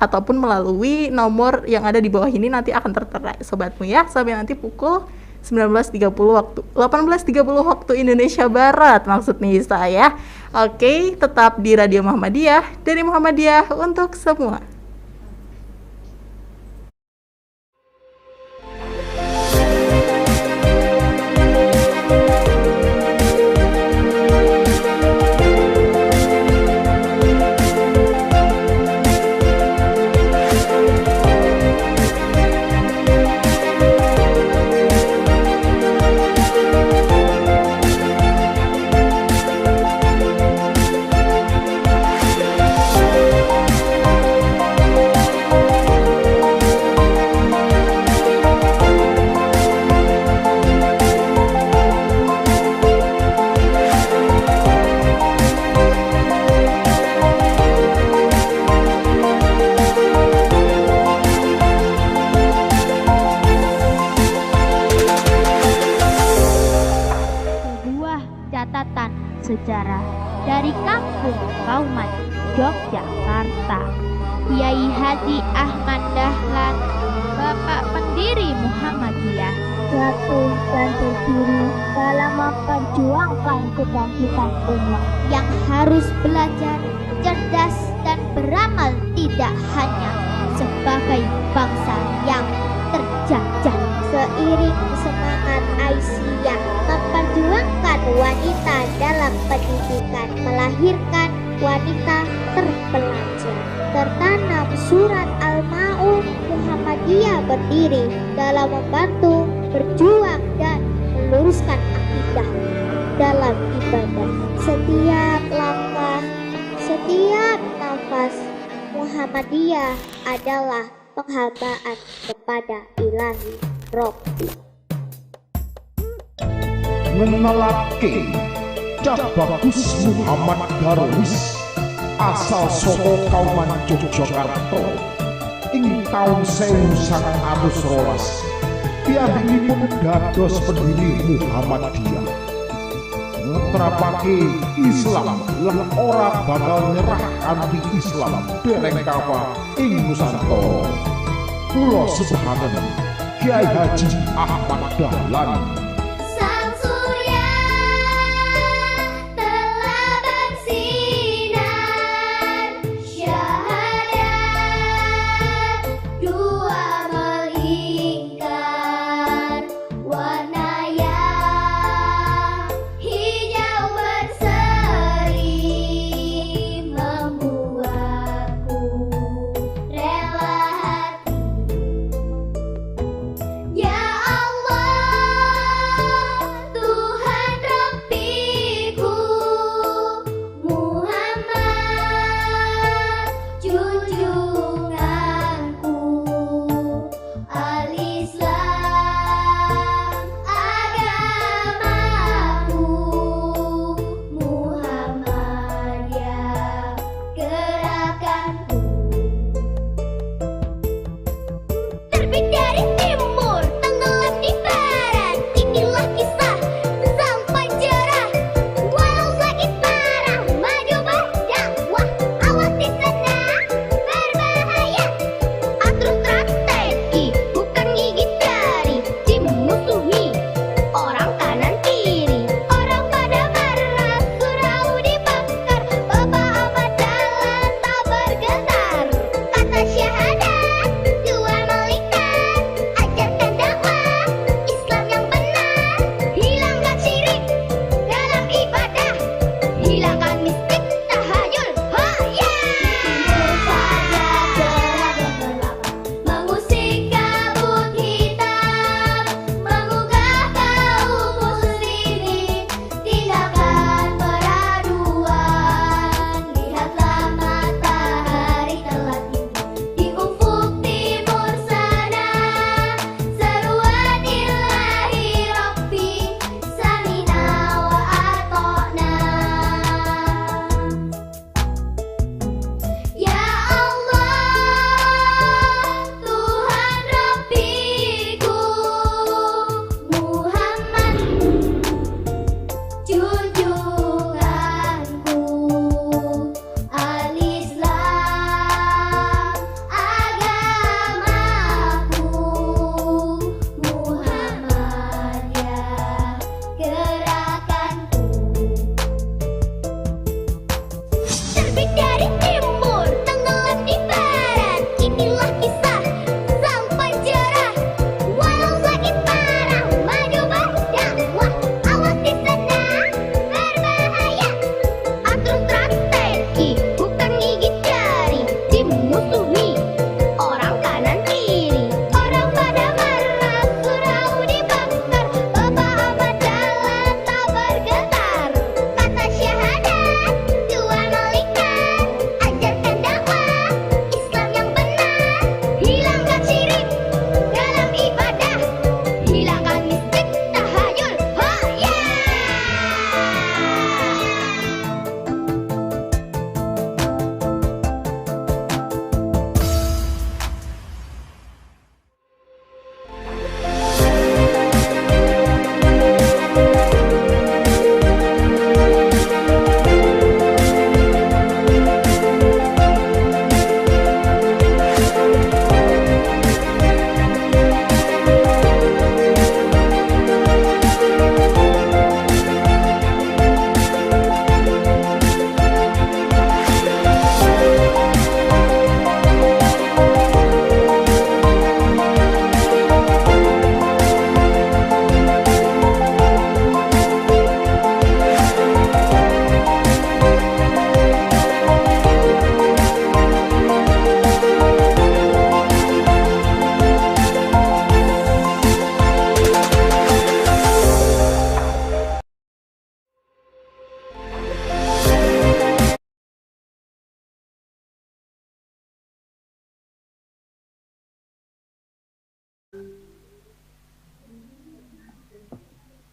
ataupun melalui nomor yang ada di bawah ini nanti akan tertera sobatmu ya, sampai nanti pukul 19.30 waktu 18.30 waktu Indonesia Barat maksud Nisa ya. Oke, tetap di Radio Muhammadiyah, dari Muhammadiyah untuk semua. Sejarah dari Kampung Kauman, Yogyakarta. Kiai Haji Ahmad Dahlan, Bapak Pendiri Muhammadiyah, jatuh dan berdiri dalam memperjuangkan kebangkitan umat yang harus belajar, cerdas dan beramal tidak hanya sebagai bangsa yang terjajah. Seiring semangat Aisyah memperjuangkan wanita dalam pendidikan, melahirkan wanita terpelajar. Tertanam surat Al-Ma'un, Muhammadiyah berdiri dalam membantu, berjuang dan meluruskan akidah dalam ibadah. Setiap langkah, setiap nafas, Muhammadiyah adalah penghambaan kepada Ilahi Robbi. Ngenalake Cak Bagus Muhammad Darwis asal saka Kauman Yogyakarta ing taun 1912 piyambakipun dados pendiri Muhammadiyah, ngetrapake Islam lan ora bakal nyerah anti Islam dereng kawa ing Nusantara. Kula sebahanen Kiai Haji Ahmad Dahlan. Ya Allah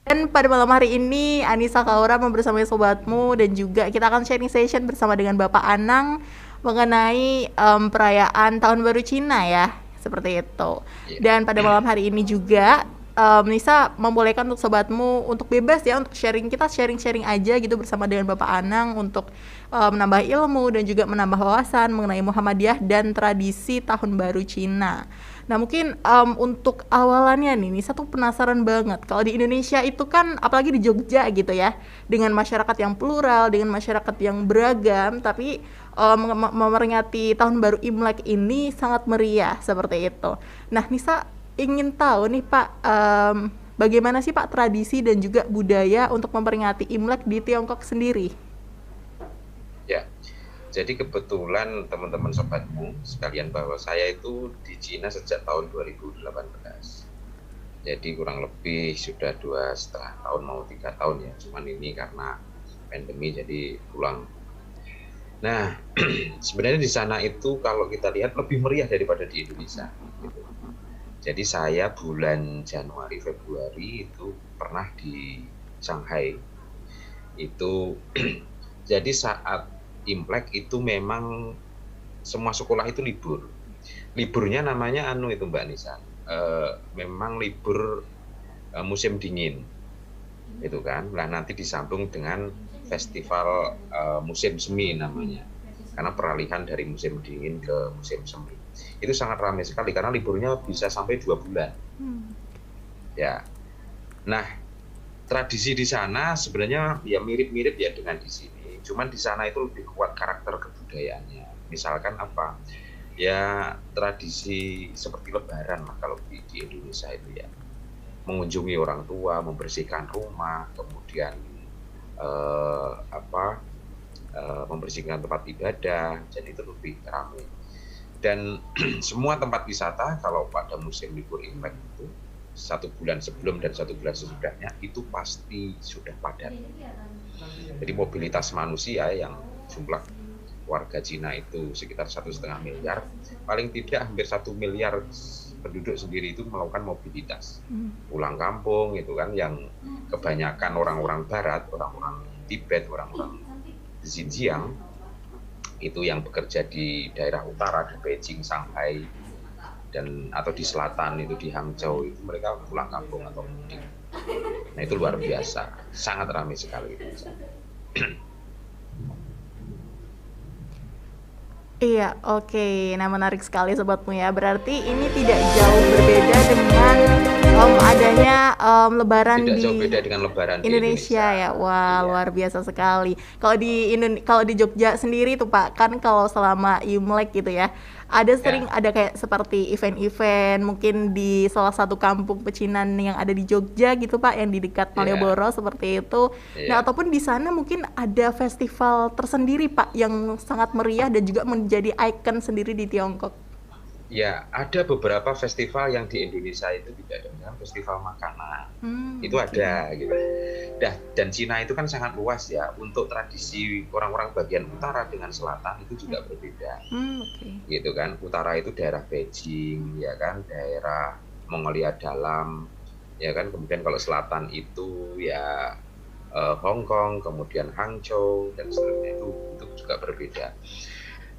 Dan pada malam hari ini Anissa Kaura bersama sobatmu dan juga kita akan sharing session bersama dengan Bapak Anang mengenai perayaan Tahun Baru Cina ya, seperti itu. Dan pada malam hari ini juga Nisa membolehkan untuk sobatmu untuk bebas ya untuk sharing aja gitu bersama dengan Bapak Anang untuk menambah ilmu dan juga menambah wawasan mengenai Muhammadiyah dan tradisi Tahun Baru Cina. Nah mungkin untuk awalannya nih Nisa tuh penasaran banget kalau di Indonesia itu kan apalagi di Jogja gitu ya, dengan masyarakat yang plural, dengan masyarakat yang beragam, tapi memperingati Tahun Baru Imlek ini sangat meriah seperti itu. Nah Nisa ingin tahu nih Pak, bagaimana sih Pak tradisi dan juga budaya untuk memperingati Imlek di Tiongkok sendiri? Ya, jadi kebetulan teman-teman sobatmu sekalian bahwa saya itu di Cina sejak tahun 2018. Jadi kurang lebih sudah 2,5 tahun mau 3 tahun ya. Cuman ini karena pandemi jadi pulang. Nah, sebenarnya di sana itu kalau kita lihat lebih meriah daripada di Indonesia. Gitu. Jadi saya bulan Januari Februari itu pernah di Shanghai. Itu jadi saat Imlek itu memang semua sekolah itu libur. Liburnya namanya itu Mbak Nisa. Memang libur musim dingin. Itu kan. Nah, nanti disambung dengan festival musim semi namanya. Karena peralihan dari musim dingin ke musim semi. Itu sangat ramai sekali karena liburnya bisa sampai 2 bulan. Ya. Nah, tradisi di sana sebenarnya ya mirip-mirip ya dengan di sini. Cuman di sana itu lebih kuat karakter kebudayaannya. Misalkan apa? Ya tradisi seperti Lebaran lah kalau di Indonesia itu ya. Mengunjungi orang tua, membersihkan rumah, kemudian membersihkan tempat ibadah, jadi itu lebih ramai. Dan semua tempat wisata kalau pada musim libur Imlek itu 1 bulan sebelum dan 1 bulan sesudahnya itu pasti sudah padat. Jadi mobilitas manusia yang jumlah warga Cina itu sekitar 1,5 miliar, paling tidak hampir 1 miliar penduduk sendiri itu melakukan mobilitas pulang kampung itu kan, yang kebanyakan orang-orang Barat, orang-orang Tibet, orang-orang Xinjiang itu yang bekerja di daerah utara di Beijing, Shanghai, dan atau di selatan itu di Hangzhou itu mereka pulang kampung atau mudik. Nah itu luar biasa, sangat ramai sekali. Iya, oke. Nah, menarik sekali sobatmu ya. Berarti ini tidak jauh berbeda dengan adanya Lebaran Tidak di jauh beda dengan Lebaran Indonesia di ya. Indonesia. Wah, Iya. luar biasa sekali. Kalau di Jogja sendiri tuh Pak, kan kalau selama Imlek gitu ya, ada sering ada kayak seperti event-event mungkin di salah satu kampung pecinan yang ada di Jogja gitu Pak, yang di dekat Malioboro seperti itu. Nah, ataupun di sana mungkin ada festival tersendiri Pak yang sangat meriah dan juga menjadi ikon sendiri di Tiongkok. Ya, ada beberapa festival yang di Indonesia itu tidak ada, festival makanan. Itu ada gitu. Dan Cina itu kan sangat luas ya. Untuk tradisi orang-orang bagian utara dengan selatan itu juga berbeda. Gitu kan. Utara itu daerah Beijing, ya kan, daerah Mongolia Dalam, ya kan. Kemudian kalau selatan itu ya Hong Kong, kemudian Hangzhou dan seterusnya itu juga berbeda.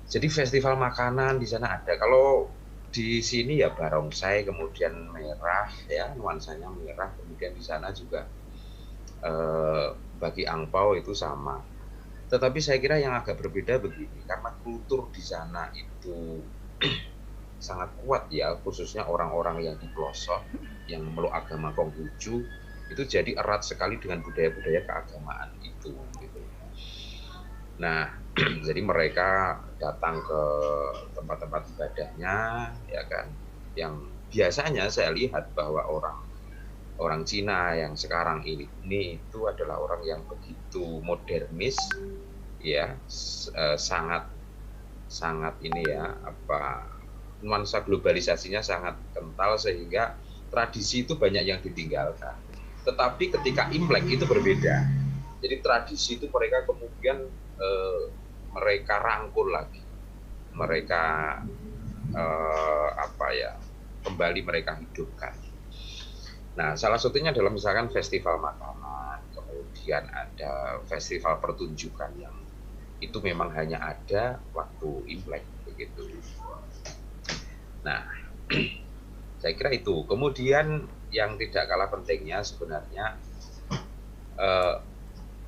Jadi festival makanan di sana ada. Kalau di sini ya barongsai, kemudian merah ya, nuansanya merah, kemudian di sana juga bagi angpau itu sama. Tetapi saya kira yang agak berbeda begini, karena kultur di sana itu sangat kuat ya, khususnya orang-orang yang di pelosok yang memeluk agama Konghucu itu jadi erat sekali dengan budaya-budaya keagamaan itu gitu. Nah, jadi mereka datang ke tempat-tempat ibadahnya, ya kan, yang biasanya saya lihat bahwa orang Cina yang sekarang ini itu adalah orang yang begitu modernis, ya, sangat ini ya, nuansa globalisasinya sangat kental sehingga tradisi itu banyak yang ditinggalkan. Tetapi ketika Imlek itu berbeda. Jadi tradisi itu mereka kemudian mereka rangkul lagi, mereka kembali mereka hidupkan. Nah, salah satunya adalah misalkan festival makanan, kemudian ada festival pertunjukan yang itu memang hanya ada waktu Imlek begitu. Nah, saya kira itu. Kemudian yang tidak kalah pentingnya sebenarnya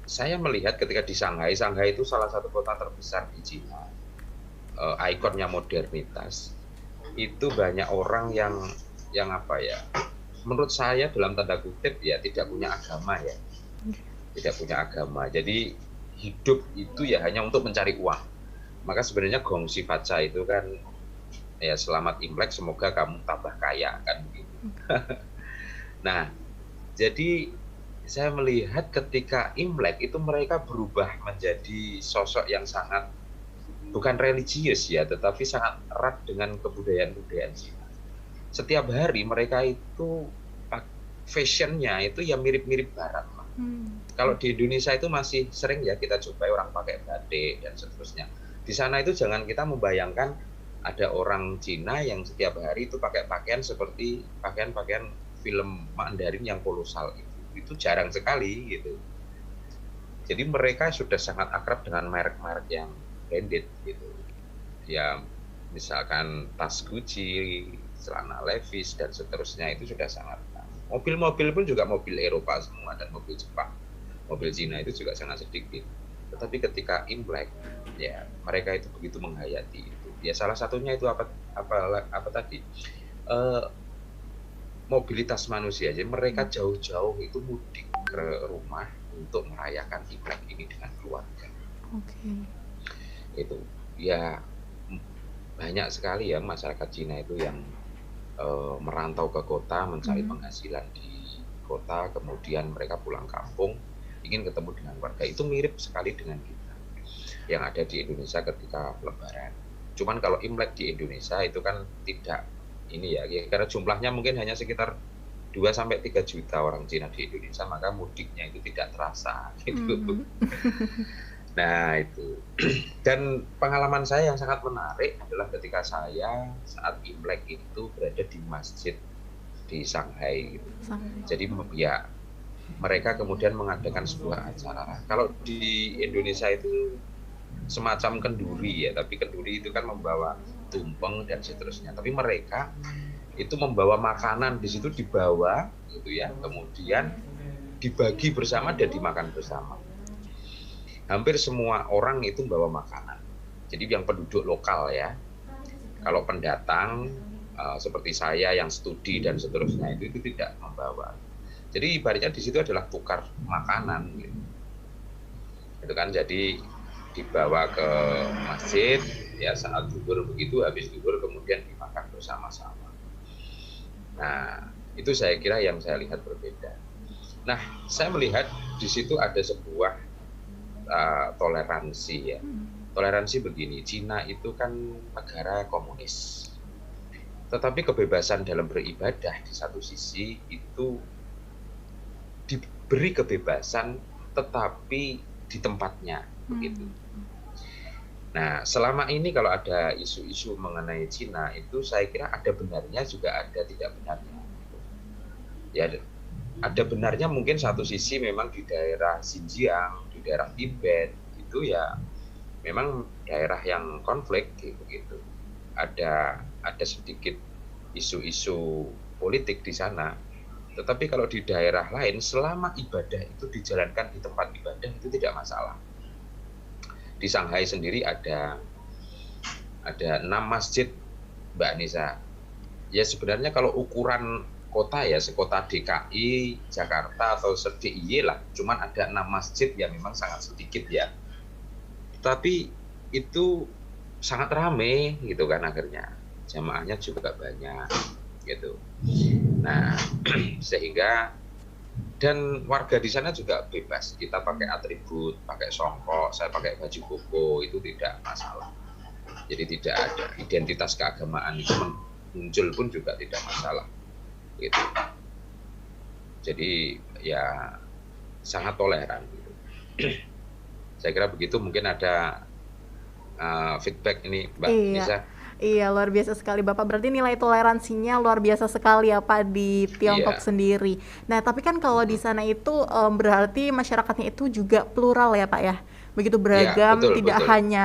saya melihat ketika di Shanghai, Shanghai itu salah satu kota terbesar di Cina, ikonnya modernitas. Itu banyak orang yang apa ya? Menurut saya dalam tanda kutip ya tidak punya agama ya, tidak punya agama. Jadi hidup itu ya hanya untuk mencari uang. Maka sebenarnya gongsi baca itu kan ya selamat Imlek, semoga kamu tambah kaya kan begitu. Nah, jadi saya melihat ketika Imlek itu mereka berubah menjadi sosok yang sangat bukan religius ya, tetapi sangat erat dengan kebudayaan-kebudayaan Cina. Setiap hari mereka itu fashionnya itu ya mirip-mirip Barat lah. Kalau di Indonesia itu masih sering ya kita jumpai orang pakai batik dan seterusnya. Di sana itu jangan kita membayangkan ada orang Cina yang setiap hari itu pakai pakaian seperti pakaian-pakaian film Mandarin yang kolosal itu jarang sekali gitu. Jadi mereka sudah sangat akrab dengan merek-merek yang branded gitu. Ya misalkan tas Gucci, celana Levi's dan seterusnya itu sudah sangat. Mobil-mobil pun juga mobil Eropa semua dan mobil Jepang. Mobil Cina itu juga sangat sedikit. Tetapi ketika Imlek ya mereka itu begitu menghayati itu. Ya salah satunya itu apa tadi? Mobilitas manusia. Jadi mereka jauh-jauh itu mudik ke rumah untuk merayakan Imlek ini dengan keluarga. Itu ya banyak sekali ya masyarakat Cina itu yang merantau ke kota mencari penghasilan di kota, kemudian mereka pulang kampung ingin ketemu dengan warga. Itu mirip sekali dengan kita yang ada di Indonesia ketika Lebaran. Cuman kalau Imlek di Indonesia itu kan tidak ini ya, karena jumlahnya mungkin hanya sekitar 2-3 juta orang Cina di Indonesia, maka mudiknya itu tidak terasa gitu. Nah itu. Dan pengalaman saya yang sangat menarik adalah ketika saya saat Imlek itu berada di masjid di Shanghai gitu. Jadi ya mereka kemudian mengadakan sebuah acara. Kalau di Indonesia itu semacam kenduri ya, tapi kenduri itu kan membawa tumpeng dan seterusnya. Tapi mereka itu membawa makanan, di situ dibawa gitu ya, kemudian dibagi bersama dan dimakan bersama. Hampir semua orang itu membawa makanan. Jadi yang penduduk lokal ya. Kalau pendatang seperti saya yang studi dan seterusnya itu tidak membawa. Jadi ibaratnya di situ adalah tukar makanan gitu. Itu kan jadi dibawa ke masjid ya saat zuhur begitu, habis zuhur kemudian dimakan bersama-sama. Nah, itu saya kira yang saya lihat berbeda. Nah, saya melihat di situ ada sebuah toleransi ya. Toleransi begini, Cina itu kan negara komunis. Tetapi kebebasan dalam beribadah di satu sisi itu diberi kebebasan tetapi di tempatnya begitu. Nah, selama ini kalau ada isu-isu mengenai Cina itu saya kira ada benarnya juga ada tidak benarnya. Ya, ada benarnya mungkin satu sisi memang di daerah Xinjiang, di daerah Tibet itu ya memang daerah yang konflik gitu. Ada sedikit isu-isu politik di sana. Tetapi kalau di daerah lain selama ibadah itu dijalankan di tempat ibadah itu tidak masalah. Di Shanghai sendiri ada 6 masjid, Mbak Nisa. Ya sebenarnya kalau ukuran kota ya sekota DKI, Jakarta atau se-DIY lah, cuman ada 6 masjid yang memang sangat sedikit ya. Tapi itu sangat ramai gitu kan akhirnya. Jamaahnya juga banyak gitu. Nah, sehingga dan warga di sana juga bebas. Kita pakai atribut, pakai songkok, saya pakai baju koko, itu tidak masalah. Jadi tidak ada identitas keagamaan itu muncul pun juga tidak masalah. Gitu. Jadi ya sangat toleran. Gitu. Saya kira begitu. Mungkin ada feedback ini, Mbak Nisa. Iya, luar biasa sekali Bapak. Berarti nilai toleransinya luar biasa sekali ya Pak di Tiongkok Iya. sendiri. Nah, tapi kan kalau di sana itu berarti masyarakatnya itu juga plural ya Pak ya. Begitu Iya, beragam, betul tidak betul. hanya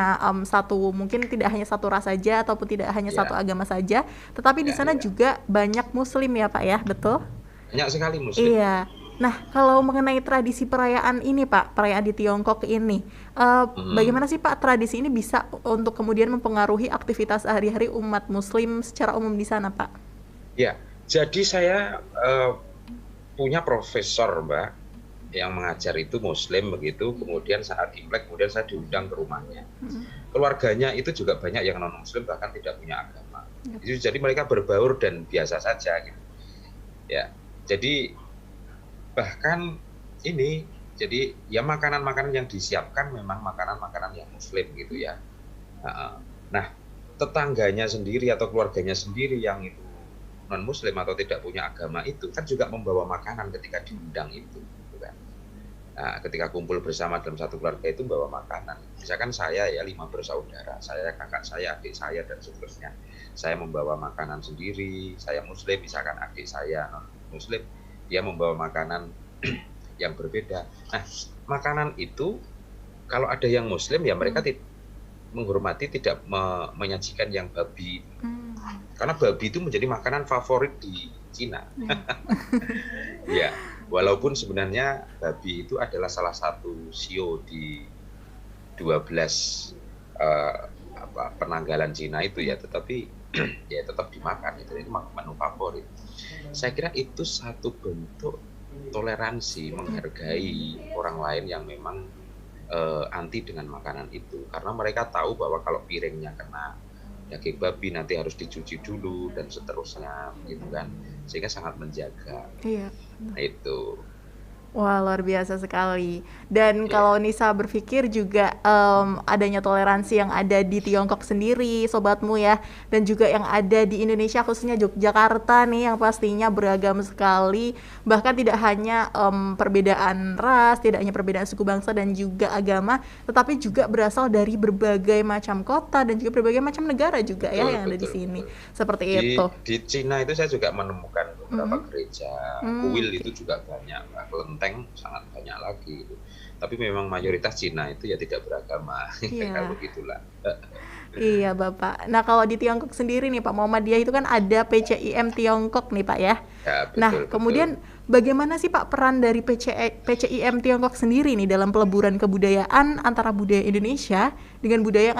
mungkin tidak hanya satu ras saja ataupun tidak hanya satu Iya, agama saja, tetapi di iya, sana iya. juga banyak muslim ya Pak ya, betul? Banyak sekali muslim. Iya. Nah, kalau mengenai tradisi perayaan ini, Pak, perayaan di Tiongkok ini, Mhm. bagaimana sih, Pak, tradisi ini bisa untuk kemudian mempengaruhi aktivitas sehari-hari umat Muslim secara umum di sana, Pak? Ya, jadi saya punya profesor, Mbak, yang mengajar itu muslim begitu, kemudian saat Imlek kemudian saya diundang ke rumahnya. Mhm. Keluarganya itu juga banyak yang non muslim bahkan tidak punya agama. Yap. Jadi mereka berbaur dan biasa saja gitu. Ya. Jadi bahkan ini jadi ya makanan-makanan yang disiapkan memang makanan-makanan yang muslim gitu ya. Heeh. Nah, tetangganya sendiri atau keluarganya sendiri yang itu non muslim atau tidak punya agama itu kan juga membawa makanan ketika diundang itu gitu kan. Nah, ketika kumpul bersama dalam satu keluarga itu bawa makanan. Misalkan saya ya 5 bersaudara, saya kakak saya, adik saya dan seterusnya. Saya membawa makanan sendiri, saya muslim, misalkan adik saya non muslim, dia membawa makanan yang berbeda. Nah, makanan itu kalau ada yang muslim ya mereka menghormati tidak menyajikan yang babi. Mmm. Karena babi itu menjadi makanan favorit di Cina. Iya. Ya, walaupun sebenarnya babi itu adalah salah satu shio di 12 penanggalan Cina itu ya, tetapi ya tetap dimakan itu menu favorit. Saya kira itu satu bentuk toleransi, menghargai orang lain yang memang anti dengan makanan itu, karena mereka tahu bahwa kalau piringnya kena daging babi nanti harus dicuci dulu dan seterusnya gitu kan, sehingga sangat menjaga. Iya. Nah itu Wah, luar biasa sekali. Dan ya. kalau Nisa berpikir juga adanya toleransi yang ada di Tiongkok sendiri, sobatmu ya, dan juga yang ada di Indonesia khususnya Yogyakarta nih yang pastinya beragam sekali. Bahkan tidak hanya perbedaan ras, tidak hanya perbedaan suku bangsa dan juga agama, tetapi juga berasal dari berbagai macam kota dan juga berbagai macam negara juga ya Betul, yang ada di betul, sini. betul. Seperti Di itu. di Cina itu saya juga menemukan beberapa Mhm. gereja, kuil Oke. itu juga banyak, kelenteng sangat banyak lagi gitu. Tapi memang mayoritas Cina itu ya tidak beragama, kalau Iya. begitulah. Iya Bapak. Nah kalau di Tiongkok sendiri nih Pak, Muhammadiyah itu kan ada PCIM Tiongkok nih Pak ya. Ya Nah betul betul. kemudian bagaimana sih Pak peran dari PCIM Tiongkok sendiri nih dalam peleburan kebudayaan antara budaya Indonesia dengan budaya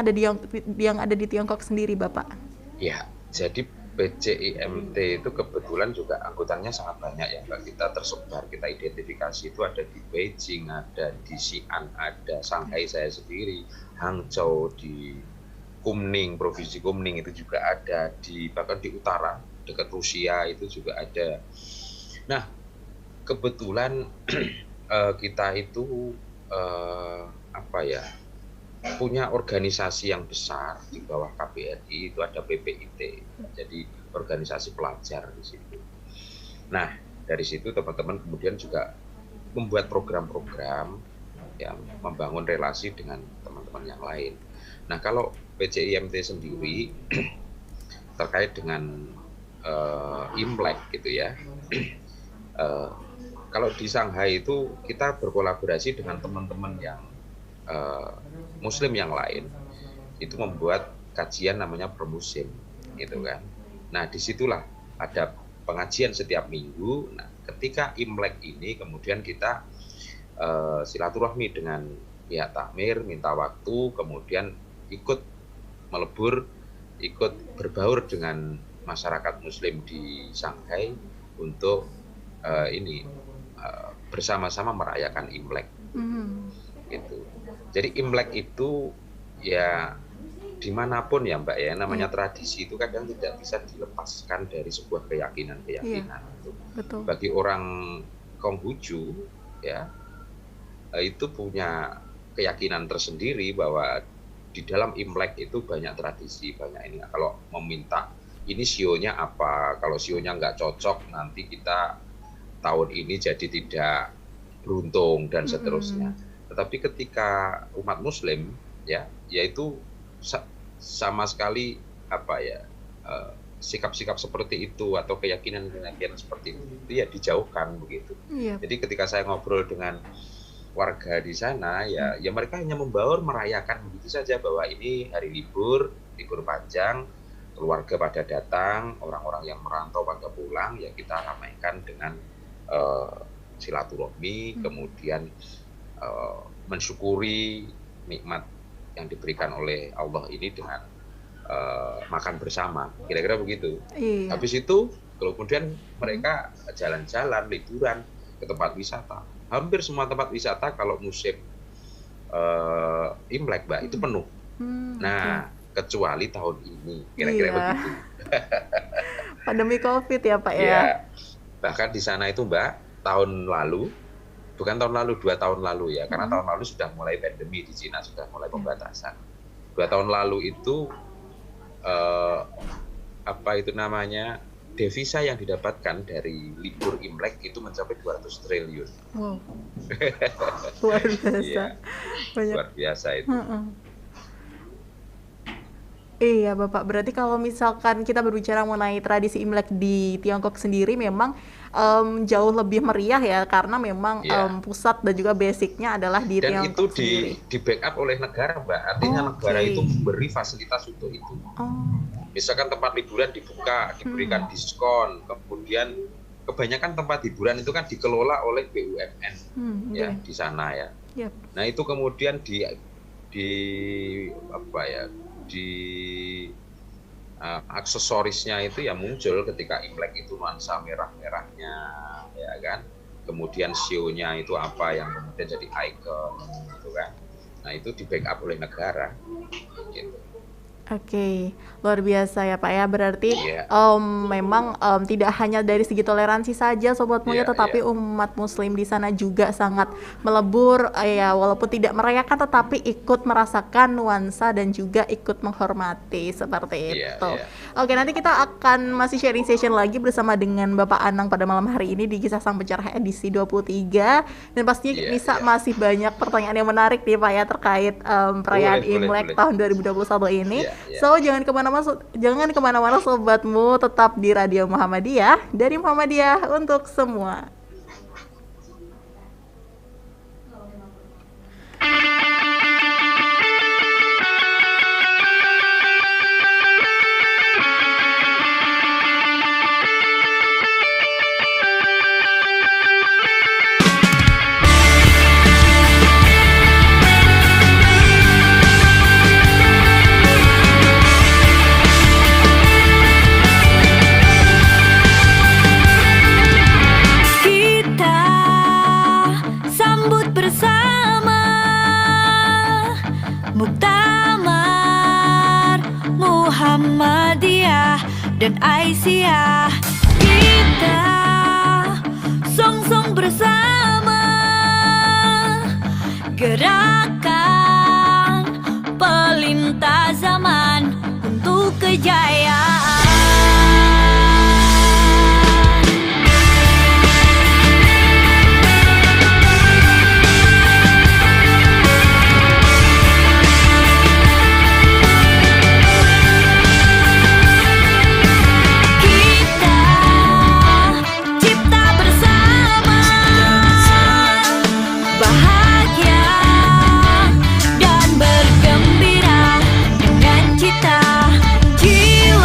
yang ada di Tiongkok sendiri Bapak? Ya, jadi PCIMT itu kebetulan juga anggotanya sangat banyak ya Mbak. Kita tersebar, kita identifikasi itu ada di Beijing, ada di Xi'an, ada Shanghai saya sendiri, Hangzhou, di Kunming, Provinsi Kunming itu juga ada, bahkan di utara dekat Rusia itu juga ada. Nah, kebetulan kita itu apa ya, punya organisasi yang besar di bawah KBRI, itu ada PPIT, jadi organisasi pelajar di situ. Nah, dari situ teman-teman kemudian juga membuat program-program yang membangun relasi dengan teman-teman yang lain. Nah, kalau PCIMT sendiri terkait dengan Imlek gitu ya. Kalau di Shanghai itu kita berkolaborasi dengan teman-teman yang Muslim yang lain, itu membuat kajian namanya permusim, gitu kan. Nah disitulah ada pengajian setiap minggu. Nah ketika Imlek ini kemudian kita silaturahmi dengan pihak takmir, minta waktu, kemudian ikut melebur, ikut berbaur dengan masyarakat Muslim di Shanghai untuk bersama-sama merayakan Imlek. Hmm. Gitu. Jadi Imlek itu ya dimanapun ya Mbak ya, namanya tradisi itu kadang tidak bisa dilepaskan dari sebuah keyakinan-keyakinan. Iya, betul. Bagi orang Konghucu ya itu punya keyakinan tersendiri bahwa di dalam Imlek itu banyak tradisi, banyak ini. Kalau meminta ini sionya apa, kalau sionya nggak cocok nanti kita tahun ini jadi tidak beruntung dan seterusnya. Tetapi ketika umat Muslim ya, yaitu sama sekali apa ya, sikap-sikap seperti itu atau keyakinan-keyakinan seperti itu ya dijauhkan begitu. Iya. Jadi ketika saya ngobrol dengan warga di sana ya mereka hanya membaur merayakan begitu saja, bahwa ini hari libur panjang, keluarga pada datang, orang-orang yang merantau pada pulang, ya kita ramaikan dengan silaturahmi, kemudian mensyukuri nikmat yang diberikan oleh Allah ini dengan makan bersama, kira-kira begitu. Iya. Habis itu kemudian mereka jalan-jalan, liburan ke tempat wisata. Hampir semua tempat wisata kalau musim Imlek, Mbak, itu penuh. Nah, kecuali tahun ini, kira-kira Iya. begitu. Pandemi COVID ya Pak ya. Ya, bahkan di sana itu, Mbak, tahun lalu, bukan tahun lalu, 2 tahun lalu ya, karena tahun lalu sudah mulai pandemi di Cina, sudah mulai pembatasan. 2 tahun lalu itu apa itu namanya, devisa yang didapatkan dari libur Imlek itu mencapai 200 triliun. Wow. Luar biasa. Iya, Banyak. luar biasa itu. Iya Bapak, berarti kalau misalkan kita berbicara mengenai tradisi Imlek di Tiongkok sendiri memang jauh lebih meriah ya, karena memang Iya. pusat dan juga basicnya adalah di Dan itu Tiongkok sendiri. di backup oleh negara, Mbak. Artinya negara Oke. itu memberi fasilitas untuk itu. Oh, Misalkan tempat liburan dibuka, diberikan diskon, kemudian kebanyakan tempat hiburan itu kan dikelola oleh BUMN ya oke. di sana ya. Yap. Nah itu kemudian di apa ya, di aksesorisnya itu ya muncul ketika Imlek itu nuansa merah-merahnya, ya kan. Kemudian sionya itu apa yang kemudian jadi ikon, gitu kan. Nah itu di backup oleh negara, gitu. Oke, luar biasa ya Pak ya. Berarti Iya. memang tidak hanya dari segi toleransi saja Sobat Mulia, Iya, tetapi iya. umat Muslim di sana juga sangat melebur ya, walaupun tidak merayakan tetapi ikut merasakan nuansa dan juga ikut menghormati seperti Iya, itu. iya. Oke, nanti kita akan masih sharing session lagi bersama dengan Bapak Anang pada malam hari ini di Kisah Sang Pencerah edisi 23, dan pastinya Iya, bisa iya. masih banyak pertanyaan yang menarik nih Pak ya terkait perayaan Boleh, Imlek boleh. tahun 2021 ini. Iya, iya. So jangan kemana-mana Sobatmu, tetap di Radio Muhammadiyah, dari Muhammadiyah untuk semua. Kita sambut bersama Muktamar Muhammadiyah dan Aisyah. Kita song-song bersama gerakan pelintas zaman untuk kejayaan. Kita cipta bersama bahagia dan bergembira dengan cita jiwa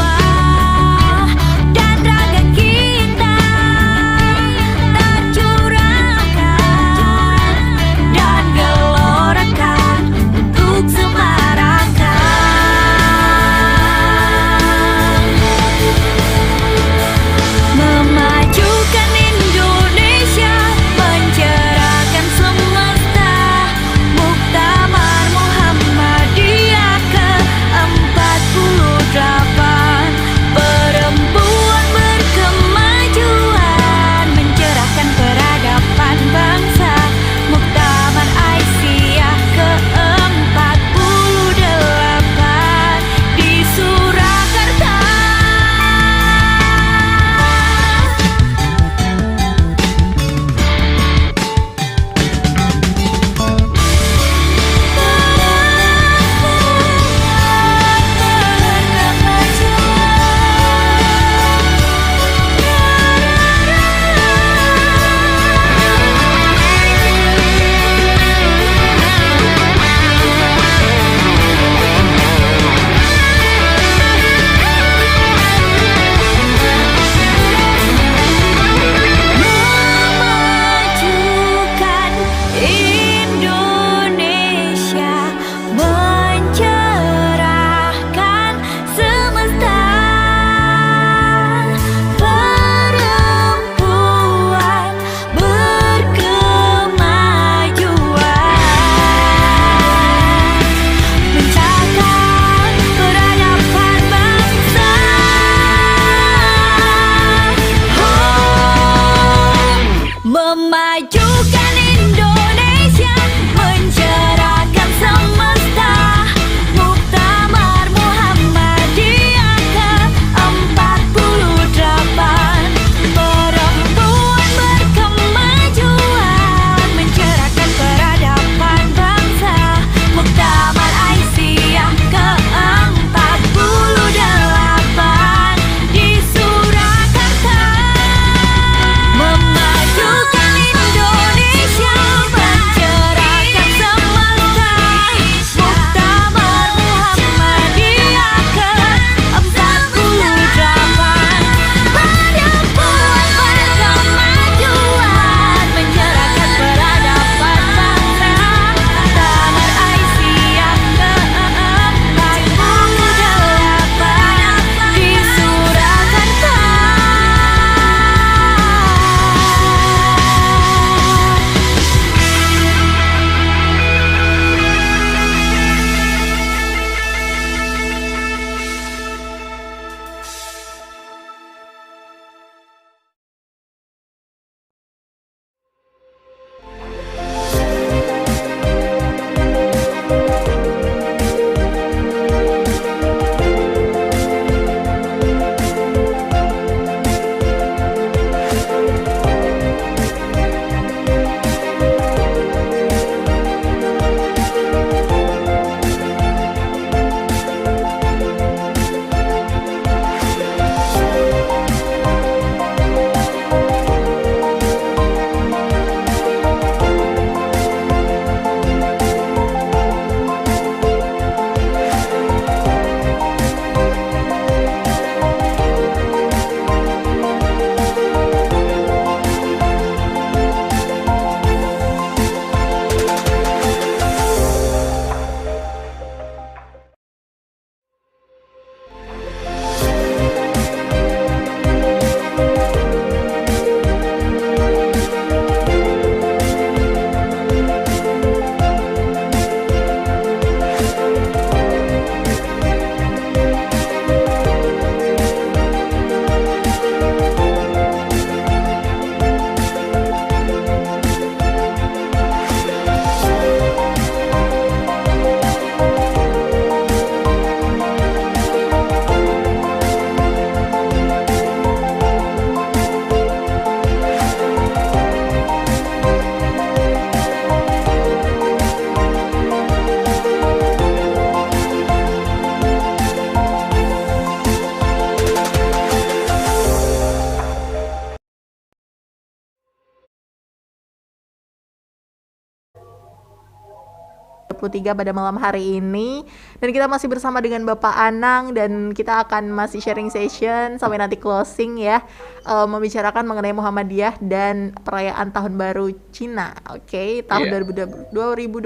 2023 pada malam hari ini. Dan kita masih bersama dengan Bapak Anang dan kita akan masih sharing session sampai nanti closing ya, membicarakan mengenai Muhammadiyah dan perayaan Tahun Baru Cina. Oke, tahun 2021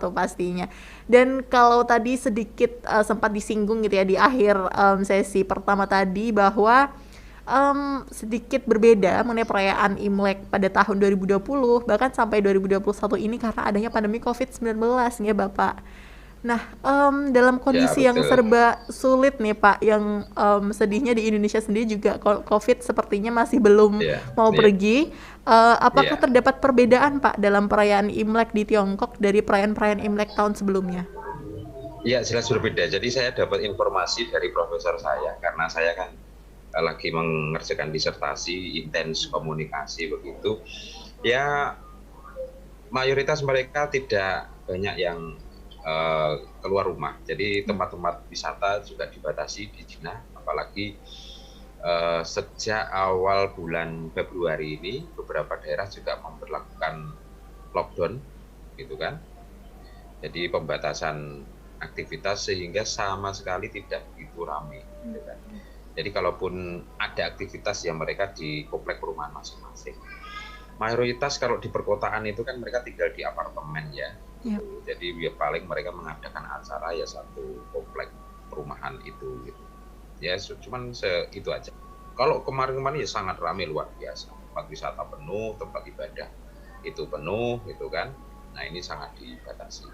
pastinya. Dan kalau tadi sedikit sempat disinggung gitu ya di akhir sesi pertama tadi bahwa sedikit berbeda mengenai perayaan Imlek pada tahun 2020 bahkan sampai 2021 ini karena adanya pandemi COVID-19 nih ya Bapak. Nah, dalam kondisi yang serba sulit nih Pak, yang sedihnya di Indonesia sendiri juga COVID sepertinya masih belum mau pergi. Apakah terdapat perbedaan Pak dalam perayaan Imlek di Tiongkok dari perayaan-perayaan Imlek tahun sebelumnya? Ya, jelas berbeda. Jadi saya dapat informasi dari profesor saya karena saya kan lagi mengerjakan disertasi intens komunikasi begitu ya, mayoritas mereka tidak banyak yang keluar rumah, jadi tempat-tempat wisata juga dibatasi di Cina, apalagi sejak awal bulan Februari ini beberapa daerah juga memberlakukan lockdown gitu kan, jadi pembatasan aktivitas sehingga sama sekali tidak begitu ramai gitu kan. Jadi kalaupun ada aktivitas yang mereka di komplek perumahan masing-masing. Mayoritas kalau di perkotaan itu kan mereka tinggal di apartemen ya. Jadi ya paling mereka mengadakan acara ya satu komplek perumahan itu gitu. Ya cuman itu aja. Kalau kemarin-kemarin ya sangat ramai luar biasa. Tempat wisata penuh, tempat ibadah itu penuh gitu kan. Nah ini sangat dibatasi.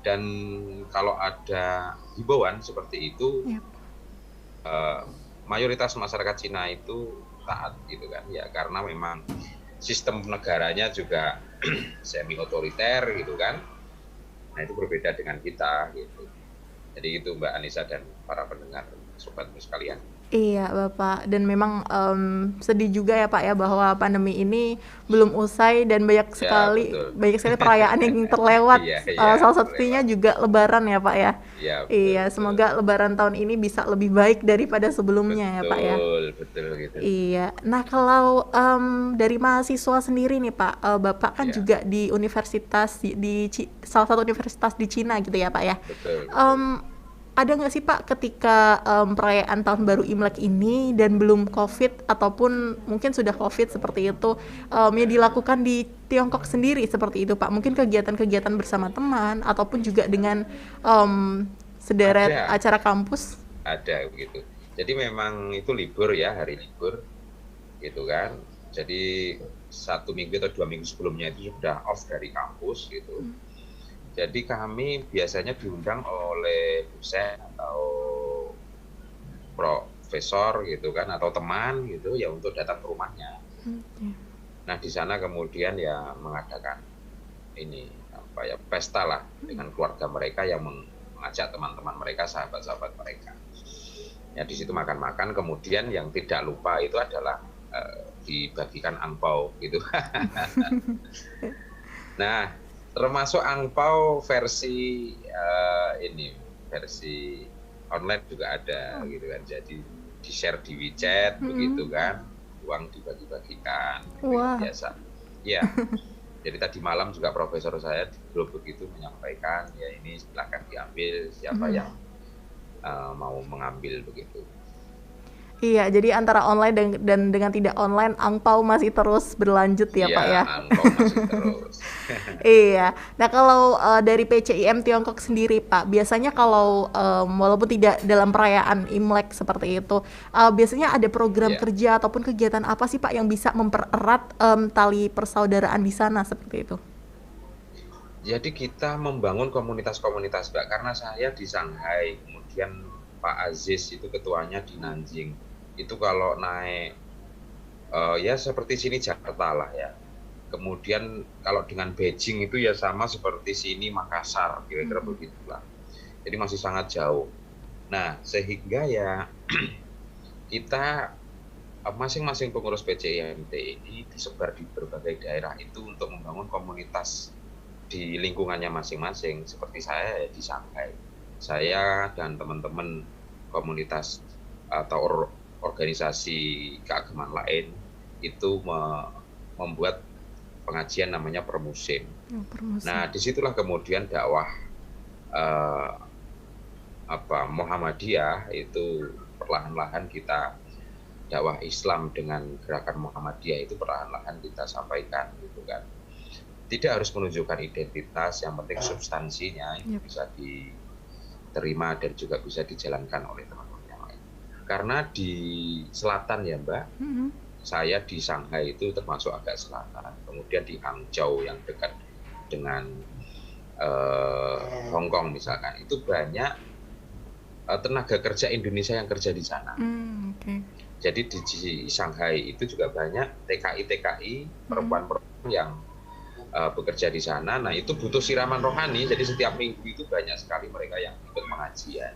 Dan kalau ada himbauan seperti itu, mayoritas masyarakat Cina itu taat gitu kan ya, karena memang sistem negaranya juga semi otoriter gitu kan. Nah itu berbeda dengan kita gitu. Jadi itu Mbak Anissa dan para pendengar sobatmu sekalian. Iya Bapak, dan memang sedih juga ya Pak ya bahwa pandemi ini belum usai dan banyak sekali perayaan yang terlewat. Salah satunya juga Lebaran ya Pak ya. Iya, semoga Lebaran tahun ini bisa lebih baik daripada sebelumnya ya Pak ya. Betul gitu. Iya, nah kalau dari mahasiswa sendiri nih Pak, Bapak kan juga di universitas di salah satu universitas di Cina gitu ya Pak ya. Betul. Ada nggak sih Pak ketika perayaan Tahun Baru Imlek ini dan belum COVID ataupun mungkin sudah COVID seperti itu yang dilakukan di Tiongkok sendiri seperti itu Pak? Mungkin kegiatan-kegiatan bersama teman ataupun juga dengan sederet acara kampus? Ada gitu. Jadi memang itu libur ya, hari libur gitu kan. Jadi 1 minggu atau 2 minggu sebelumnya itu sudah off dari kampus gitu. Jadi kami biasanya diundang oleh dosen atau profesor gitu kan, atau teman gitu ya untuk datang ke rumahnya. Nah di sana kemudian ya mengadakan ini apa ya, pesta lah dengan keluarga mereka yang mengajak teman-teman mereka, sahabat-sahabat mereka. Ya di situ makan-makan, kemudian yang tidak lupa itu adalah dibagikan angpau gitu. Nah termasuk angpau versi versi online juga ada gitu kan, jadi di share di WeChat begitu kan, uang dibagi-bagikan biasa ya. Jadi tadi malam juga profesor saya di grup begitu menyampaikan ya, ini silakan diambil siapa yang mau mengambil begitu. Iya, jadi antara online dan dengan tidak online, angpau masih terus berlanjut ya Pak ya? Iya, angpau masih terus. Iya, nah kalau dari PCIM Tiongkok sendiri Pak, biasanya kalau walaupun tidak dalam perayaan Imlek seperti itu, biasanya ada program kerja ataupun kegiatan apa sih Pak yang bisa mempererat tali persaudaraan di sana seperti itu? Jadi kita membangun komunitas-komunitas Mbak, karena saya di Shanghai, kemudian Pak Aziz itu ketuanya di Nanjing. Itu kalau naik ya seperti sini Jakarta lah ya. Kemudian kalau dengan Beijing itu ya sama seperti sini Makassar, kira-kira begitulah. Jadi masih sangat jauh. Nah sehingga ya kita masing-masing pengurus PCIMT ini disebar di berbagai daerah itu untuk membangun komunitas di lingkungannya masing-masing. Seperti saya ya di Shanghai, saya dan teman-teman komunitas atau organisasi keagamaan lain itu membuat pengajian namanya permusim. Nah disitulah kemudian dakwah eh, Muhammadiyah itu perlahan-lahan kita dakwah Islam dengan gerakan Muhammadiyah itu perlahan-lahan kita sampaikan gitu kan. Tidak harus menunjukkan identitas, yang penting substansinya itu bisa diterima dan juga bisa dijalankan oleh teman-teman yang lain. Karena di selatan ya Mbak, saya di Shanghai itu termasuk agak selatan, kemudian di Hangzhou yang dekat dengan Hong Kong misalkan, itu banyak tenaga kerja Indonesia yang kerja di sana. Jadi di Shanghai itu juga banyak TKI perempuan-perempuan yang bekerja di sana. Nah itu butuh siraman rohani, jadi setiap minggu itu banyak sekali mereka yang ikut pengajian.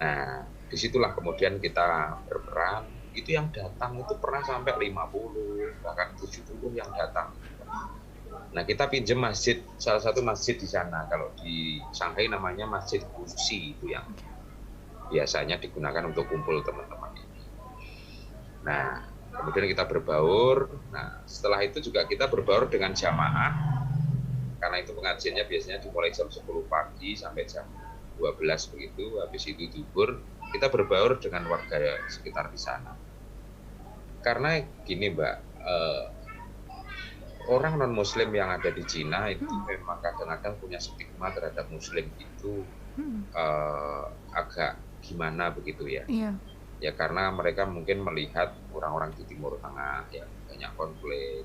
Nah disitulah kemudian kita berperan. Itu yang datang itu pernah sampai 50 bahkan 70 yang datang. Nah kita pinjam masjid, salah satu masjid di sana. Kalau di Shanghai namanya Masjid Gusi, itu yang biasanya digunakan untuk kumpul teman-teman ini. Nah kemudian kita berbaur. Nah setelah itu juga kita berbaur dengan jamaah, karena itu pengajiannya biasanya dimulai jam 10 pagi sampai jam 12 begitu. Habis itu zuhur kita berbaur dengan warga sekitar di sana. Karena gini Mbak, orang non Muslim yang ada di Cina itu memang kadang-kadang punya stigma terhadap Muslim itu agak gimana begitu ya. Ya karena mereka mungkin melihat orang-orang di Timur Tengah yang banyak konflik,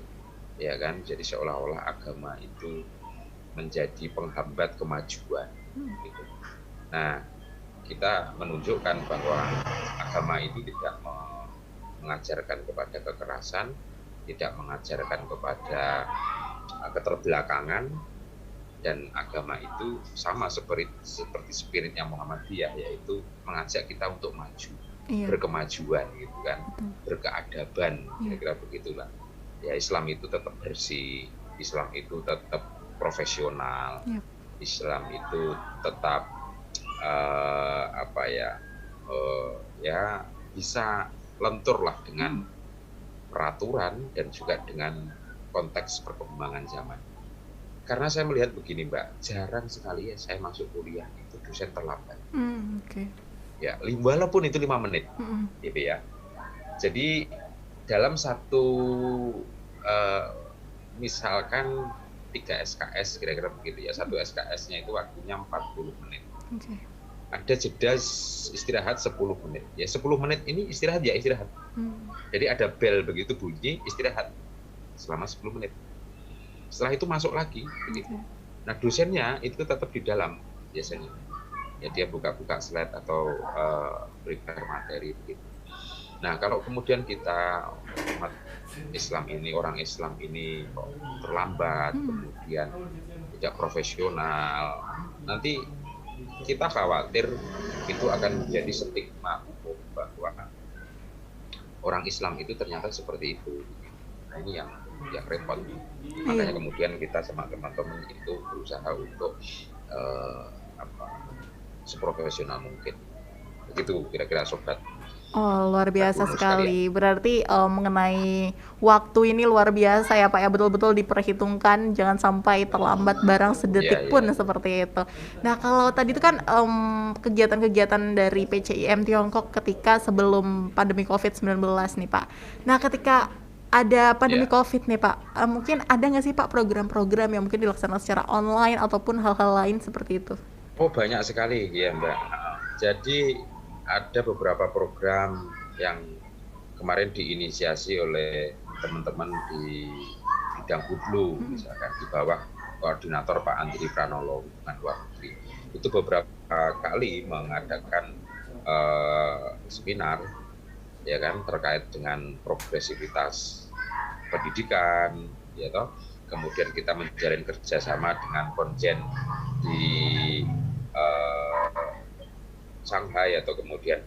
ya kan. Jadi seolah-olah agama itu menjadi penghambat kemajuan. Gitu. Nah, kita menunjukkan bahwa agama itu tidak mengajarkan kepada kekerasan, tidak mengajarkan kepada keterbelakangan, dan agama itu sama seperti spiritnya Muhammadiyah, yaitu mengajak kita untuk maju. Berkemajuan gitu kan, berkeadaban, kira-kira begitulah. Ya Islam itu tetap bersih, Islam itu tetap profesional, Islam itu tetap ya bisa lentur lah dengan peraturan dan juga dengan konteks perkembangan zaman. Karena saya melihat begini Mbak, jarang sekali ya saya masuk kuliah itu dosen terlambat. Ya, walaupun itu 5 menit, gitu ya. Jadi dalam satu misalkan 3 SKS kira-kira begitu ya, satu SKS-nya itu waktunya 40 menit. Ada jeda istirahat 10 menit. Ya 10 menit ini istirahat ya istirahat. Jadi ada bel begitu bunyi, istirahat selama 10 menit. Setelah itu masuk lagi, begitu. Nah dosennya itu tetap di dalam biasanya. Ya dia buka-buka slide atau prepare materi begitu. Nah kalau kemudian kita umat Islam ini, orang Islam ini kok terlambat, kemudian tidak profesional, nanti kita khawatir itu akan menjadi stigma umum bahwa orang Islam itu ternyata seperti itu. Nah ini yang repot. Makanya kemudian kita sama teman-teman itu berusaha untuk seprofesional mungkin. Begitu kira-kira sobat. Oh, luar biasa sekali. Berarti mengenai waktu ini luar biasa ya Pak ya, betul-betul diperhitungkan, jangan sampai terlambat barang sedetik pun seperti itu. Nah, kalau tadi itu kan kegiatan-kegiatan dari PCIM Tiongkok ketika sebelum pandemi COVID-19 nih Pak. Nah, ketika ada pandemi COVID nih Pak, mungkin ada nggak sih Pak program-program yang mungkin dilaksanakan secara online ataupun hal-hal lain seperti itu? Oh, banyak sekali ya Mbak. Jadi ada beberapa program yang kemarin diinisiasi oleh teman-teman di bidang Hublu, misalkan di bawah koordinator Pak Andri Pranolo hubungan luar negeri. Itu beberapa kali mengadakan seminar ya kan terkait dengan progresivitas pendidikan, ya toh. Kemudian kita menjalin kerjasama dengan konjen di Shanghai atau kemudian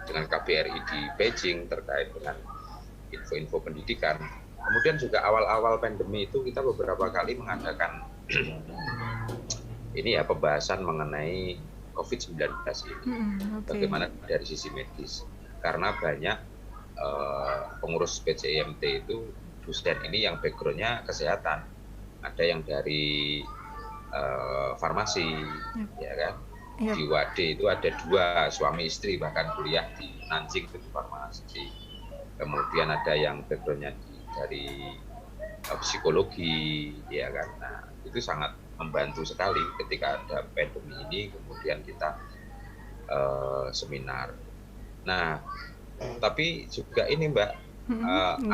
dengan KBRI di Beijing terkait dengan info-info pendidikan. Kemudian juga awal-awal pandemi itu kita beberapa kali mengadakan ini ya pembahasan mengenai COVID-19 ini. Bagaimana dari sisi medis. Karena banyak pengurus PCIMT itu dosen ini yang background-nya kesehatan. Ada yang dari farmasi, ya kan. Iya. Di Wade itu ada 2 suami istri bahkan kuliah di Nanjing itu di farmasi. Kemudian ada yang backgroundnya dari psikologi, ya kan. Nah, itu sangat membantu sekali ketika ada pandemi ini. Kemudian kita seminar. Nah, tapi juga ini Mbak,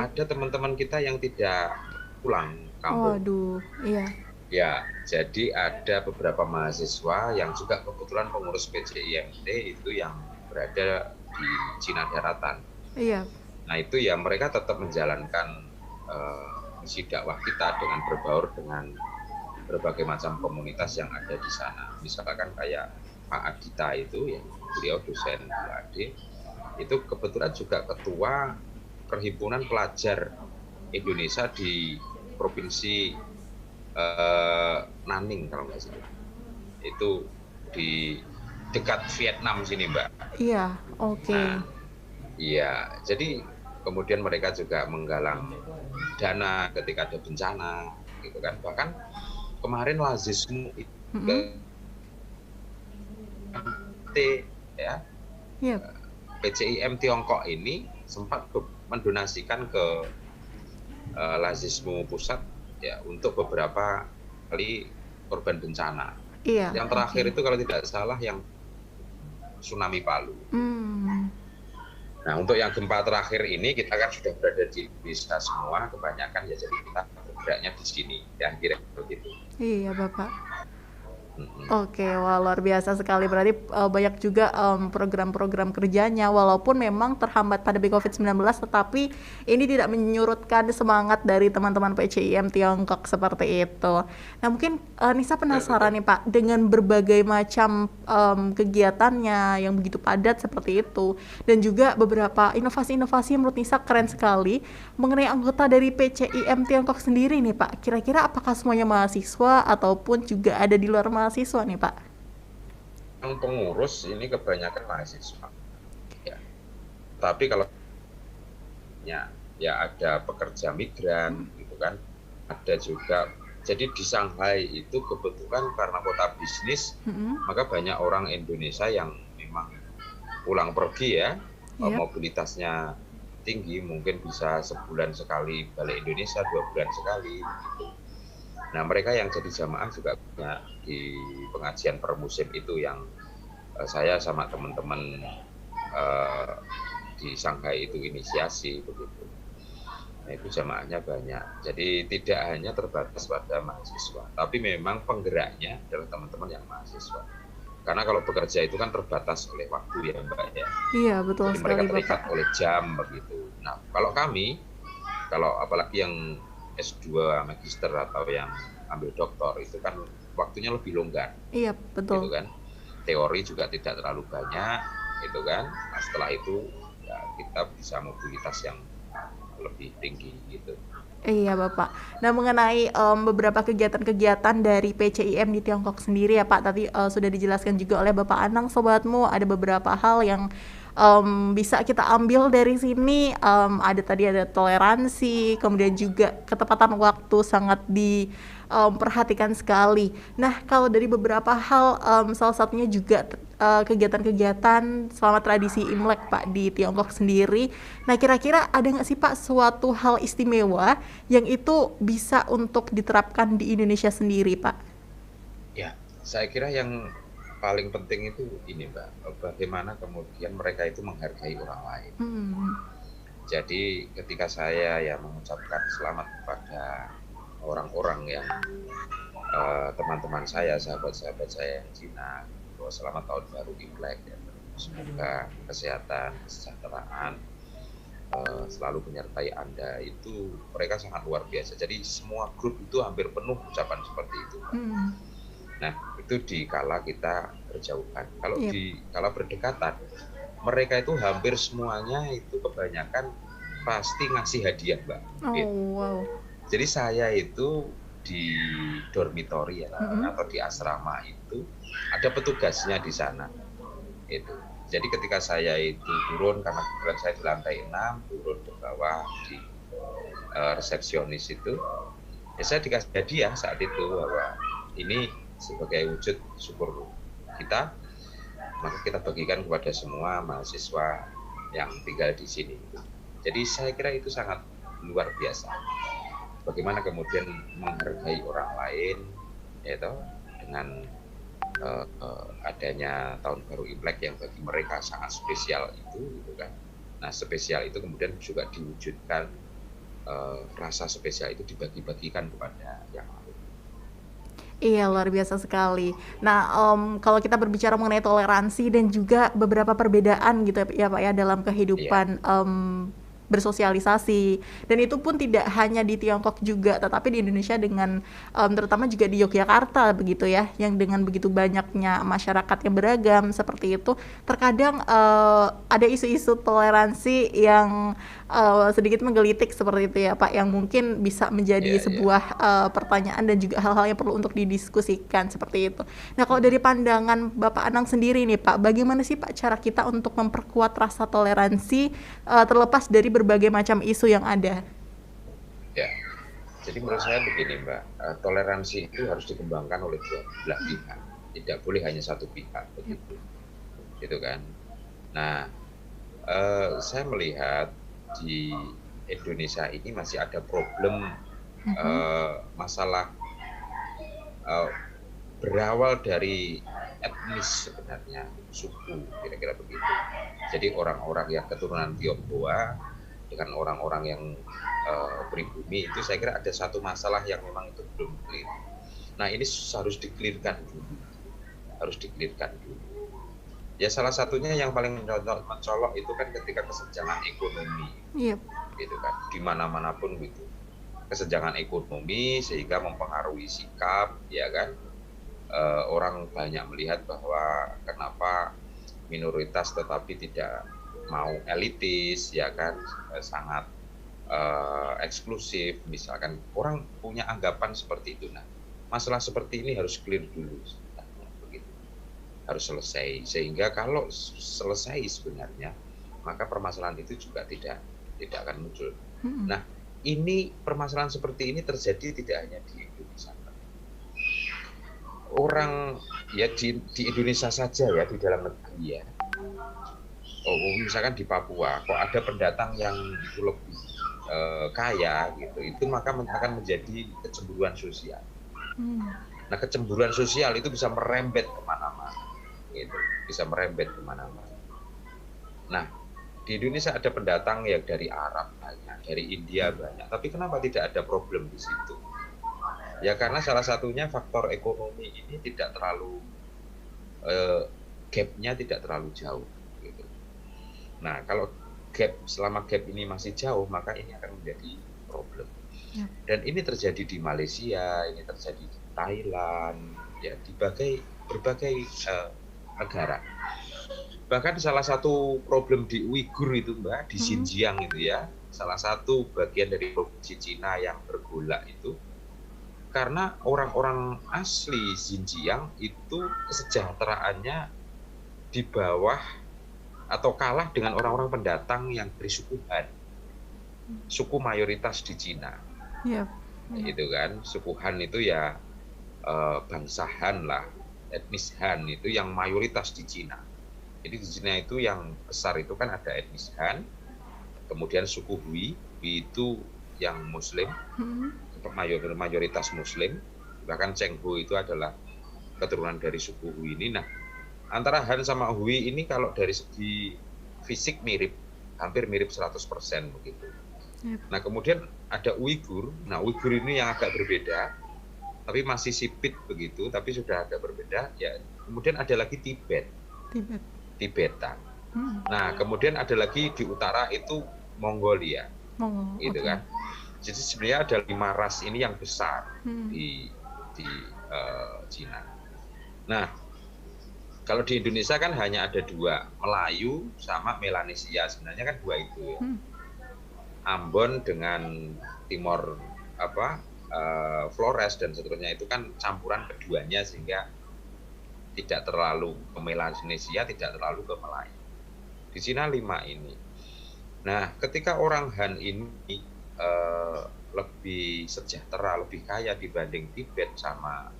ada teman-teman kita yang tidak pulang kampung. Waduh, iya. Ya, jadi ada beberapa mahasiswa yang juga kebetulan pengurus PCIMT itu yang berada di Cina Daratan. Iya. Nah, itu ya mereka tetap menjalankan misi dakwah kita dengan berbaur dengan berbagai macam komunitas yang ada di sana. Misalkan kayak Pak Adita itu, yang beliau dosen UAD, itu kebetulan juga ketua Perhimpunan Pelajar Indonesia di Provinsi Nanning kalau nggak salah. Itu di dekat Vietnam sini Mbak. Iya, oke. Nah, iya, jadi kemudian mereka juga menggalang dana ketika ada bencana, gitu kan. Bahkan kemarin Lazismu itu ya, Iya. PCIM Tiongkok ini sempat mendonasikan ke Lazismu pusat ya untuk beberapa kali korban bencana. Iya. Yang terakhir itu kalau tidak salah yang tsunami Palu. Nah, untuk yang gempa terakhir ini kita kan sudah berada di Indonesia semua, kebanyakan ya, jadi kita bergeraknya di sini, ya kira begitu. Iya, Bapak. Oke, wah luar biasa sekali. Berarti banyak juga program-program kerjanya, walaupun memang terhambat pandemi COVID-19, tetapi ini tidak menyurutkan semangat dari teman-teman PCIM Tiongkok seperti itu. Nah, mungkin Nisa penasaran nih Pak, dengan berbagai macam kegiatannya yang begitu padat seperti itu, dan juga beberapa inovasi-inovasi yang menurut Nisa keren sekali mengenai anggota dari PCIM Tiongkok sendiri nih Pak. Kira-kira apakah semuanya mahasiswa ataupun juga ada di luar mahasiswa nih Pak? Yang pengurus ini kebanyakan mahasiswa, ya. Tapi kalau ya ada pekerja migran, gitu kan, ada juga. Jadi di Shanghai itu kebetulan karena kota bisnis, maka banyak orang Indonesia yang memang pulang pergi ya, mobilitasnya tinggi, mungkin bisa sebulan sekali balik Indonesia, 2 bulan sekali, gitu. Nah, mereka yang jadi jamaah juga banyak di pengajian per musim itu yang saya sama teman-teman di Shanghai itu inisiasi begitu. Nah, itu jamaahnya banyak. Jadi tidak hanya terbatas pada mahasiswa, tapi memang penggeraknya adalah teman-teman yang mahasiswa. Karena kalau bekerja itu kan terbatas oleh waktu ya Mbak ya. Iya, betul jadi sekali mereka terikat Bapak. oleh jam begitu. Nah, kalau kami, kalau apalagi yang S2 magister atau yang ambil doktor itu kan waktunya lebih longgar. Iya, betul. Gitu kan. Teori juga tidak terlalu banyak, gitu kan. Nah, setelah itu ya kita bisa mobilitas yang lebih tinggi gitu. Iya Bapak. Nah, mengenai beberapa kegiatan-kegiatan dari PCIM di Tiongkok sendiri ya Pak, tadi sudah dijelaskan juga oleh Bapak Anang Sobatmu, ada beberapa hal yang bisa kita ambil dari sini. Ada toleransi, kemudian juga ketepatan waktu sangat diperhatikan sekali. Nah, kalau dari beberapa hal, salah satunya juga kegiatan-kegiatan selama tradisi Imlek Pak di Tiongkok sendiri. Nah, kira-kira ada nggak sih Pak suatu hal istimewa yang itu bisa untuk diterapkan di Indonesia sendiri Pak? Ya, saya kira yang paling penting itu ini Mbak, bagaimana kemudian mereka itu menghargai orang lain. Jadi ketika saya ya mengucapkan selamat kepada orang-orang yang teman-teman saya, sahabat-sahabat saya yang Cina, bahwa selamat tahun baru Imlek ya, semoga kesehatan, kesejahteraan selalu menyertai Anda, itu mereka sangat luar biasa. Jadi semua grup itu hampir penuh ucapan seperti itu. Nah, itu di kala kita berjauhan. Kalau di kala berdekatan, mereka itu hampir semuanya itu kebanyakan pasti ngasih hadiah, Mbak. Wow. Jadi saya itu di dormitory ya, atau di asrama itu ada petugasnya di sana. Itu. Jadi ketika saya itu turun, karena kebetulan saya di lantai 6, turun ke bawah di resepsionis itu, ya saya dikasih hadiah saat itu bahwa ini sebagai wujud syukur kita, maka kita bagikan kepada semua mahasiswa yang tinggal di sini. Jadi saya kira itu sangat luar biasa. Bagaimana kemudian menghargai orang lain, yaitu dengan adanya tahun baru Imlek yang bagi mereka sangat spesial itu, gitu kan. Nah, spesial itu kemudian juga diwujudkan, rasa spesial itu dibagi-bagikan kepada yang lain. Iya, luar biasa sekali. Nah, kalau kita berbicara mengenai toleransi dan juga beberapa perbedaan gitu ya Pak ya dalam kehidupan bersosialisasi, dan itu pun tidak hanya di Tiongkok juga, tetapi di Indonesia dengan terutama juga di Yogyakarta begitu ya, yang dengan begitu banyaknya masyarakat yang beragam seperti itu, terkadang ada isu-isu toleransi yang sedikit menggelitik seperti itu ya Pak, yang mungkin bisa menjadi sebuah pertanyaan dan juga hal-hal yang perlu untuk didiskusikan seperti itu. Nah, kalau dari pandangan Bapak Anang sendiri nih Pak, bagaimana sih Pak cara kita untuk memperkuat rasa toleransi terlepas dari berbagai macam isu yang ada? Ya, jadi menurut saya begini Mbak, toleransi itu harus dikembangkan oleh dua belah pihak, tidak boleh hanya satu pihak begitu, gitu kan. Nah, saya melihat di Indonesia ini masih ada problem masalah berawal dari etnis sebenarnya, suku, kira-kira begitu. Jadi orang-orang yang keturunan Tionghoa dengan orang-orang yang pribumi itu, saya kira ada satu masalah yang memang itu belum clear. Nah, ini harus di-clearkan dulu. Ya, salah satunya yang paling mencolok itu kan ketika kesenjangan ekonomi, gitu kan, di mana-mana pun gitu. Kesenjangan ekonomi sehingga mempengaruhi sikap, ya kan. Orang banyak melihat bahwa kenapa minoritas tetapi tidak mau elitis, ya kan, sangat eksklusif, misalkan orang punya anggapan seperti itu. Nah, masalah seperti ini harus clear dulu sebenarnya, begitu, harus selesai, sehingga kalau selesai sebenarnya maka permasalahan itu juga tidak akan muncul. Nah, ini permasalahan seperti ini terjadi tidak hanya di Indonesia. Orang ya di Indonesia saja ya, di dalam negeri ya. Misalkan di Papua, kok ada pendatang yang itu lebih kaya gitu, itu maka akan menjadi kecemburuan sosial. Nah, kecemburuan sosial itu bisa merembet kemana-mana, gitu, bisa merembet kemana-mana. Nah, di Indonesia ada pendatang yang dari Arab banyak, dari India banyak, tapi kenapa tidak ada problem di situ? Ya karena salah satunya faktor ekonomi ini tidak terlalu gap-nya tidak terlalu jauh, gitu. Nah, kalau selama gap ini masih jauh, maka ini akan menjadi problem. Dan ini terjadi di Malaysia, ini terjadi di Thailand, ya di berbagai negara. Bahkan salah satu problem di Uighur itu Mbak, di Xinjiang itu ya, salah satu bagian dari provinsi Cina yang bergolak itu, karena orang-orang asli Xinjiang itu kesejahteraannya di bawah atau kalah dengan orang-orang pendatang yang dari suku Han, suku mayoritas di Cina. Itu kan, suku Han itu ya bangsa Han lah, etnis Han itu yang mayoritas di Cina. Jadi di Cina itu yang besar itu kan ada etnis Han, kemudian suku Hui itu yang Muslim, mayoritas Muslim, bahkan Cheng Ho itu adalah keturunan dari suku Hui ini. Nah, antara Han sama Hui ini kalau dari segi fisik mirip, hampir mirip 100% begitu. Nah, kemudian ada Uighur. Nah, Uighur ini yang agak berbeda, tapi masih sipit begitu, tapi sudah agak berbeda. Ya, kemudian ada lagi Tibetan. Nah, kemudian ada lagi di utara itu Mongolia, gitu kan. Jadi sebenarnya ada 5 ras ini yang besar di Cina. Nah, kalau di Indonesia kan hanya ada 2, Melayu sama Melanesia, sebenarnya kan 2 itu ya. Ambon dengan Timor Flores dan seterusnya itu kan campuran keduanya, sehingga tidak terlalu ke Melanesia, tidak terlalu ke Melayu. Di Cina 5 ini. Nah, ketika orang Han ini lebih sejahtera, lebih kaya dibanding Tibet sama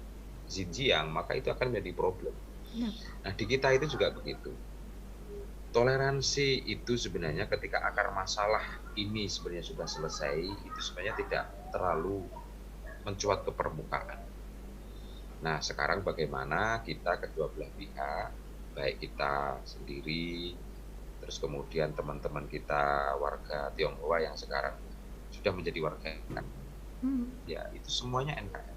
Xinjiang, maka itu akan menjadi problem. Yap. Nah, di kita itu juga begitu. Toleransi itu sebenarnya ketika akar masalah ini sebenarnya sudah selesai, itu sebenarnya tidak terlalu mencuat ke permukaan. Nah, sekarang bagaimana kita kedua belah pihak, baik kita sendiri, terus kemudian teman-teman kita warga Tionghoa yang sekarang sudah menjadi warga NKRI, ya itu semuanya NKRI,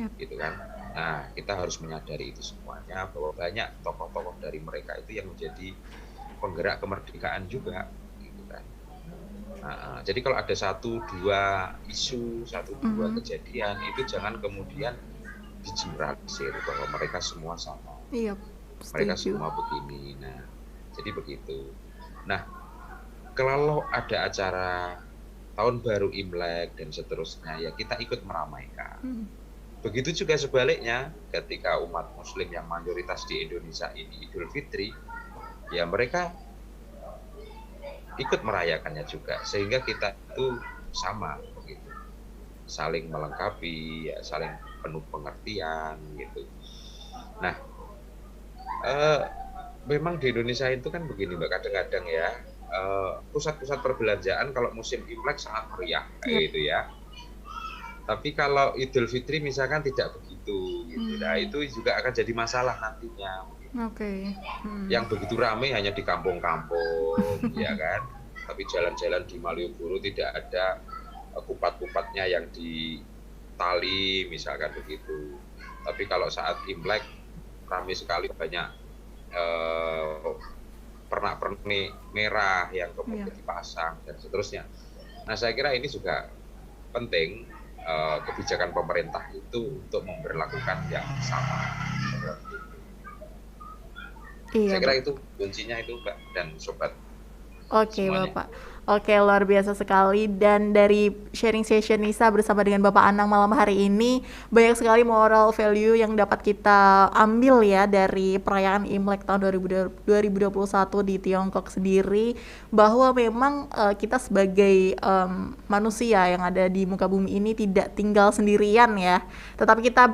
Yap. gitu kan. Nah, kita harus menyadari itu semuanya, bahwa banyak tokoh-tokoh dari mereka itu yang menjadi penggerak kemerdekaan juga, gitu kan. Nah, jadi kalau ada satu dua isu, satu dua kejadian, itu jangan kemudian digeneralisir bahwa mereka semua sama, Iya, mereka setuju. semua begini. Nah, jadi begitu. Nah, kalau ada acara tahun baru Imlek dan seterusnya, ya kita ikut meramaikan. Begitu juga sebaliknya, ketika umat Muslim yang mayoritas di Indonesia ini Idul Fitri, ya mereka ikut merayakannya juga, sehingga kita itu sama begitu, saling melengkapi, ya saling penuh pengertian gitu. Nah, memang di Indonesia itu kan begini Mbak, kadang-kadang ya pusat-pusat perbelanjaan kalau musim Imlek sangat meriah kayak gitu ya. Tapi kalau Idul Fitri misalkan tidak begitu gitu. Nah, itu juga akan jadi masalah nantinya. Oke. Yang begitu ramai hanya di kampung-kampung, ya kan. Tapi jalan-jalan di Malioboro tidak ada kupat-kupatnya yang di tali, misalkan begitu. Tapi kalau saat Imlek ramai sekali, banyak pernak-pernik merah yang kemudian dipasang dan seterusnya. Nah, saya kira ini juga penting, kebijakan pemerintah itu untuk memberlakukan yang sama. Iya, Saya kira itu kuncinya itu Mbak dan sobat. Oke, Semuanya. Bapak. Oke, luar biasa sekali. Dan dari sharing session Nisa bersama dengan Bapak Anang malam hari ini, banyak sekali moral value yang dapat kita ambil ya dari perayaan Imlek tahun 2021 di Tiongkok sendiri, bahwa memang kita sebagai manusia yang ada di muka bumi ini tidak tinggal sendirian ya. Tetapi kita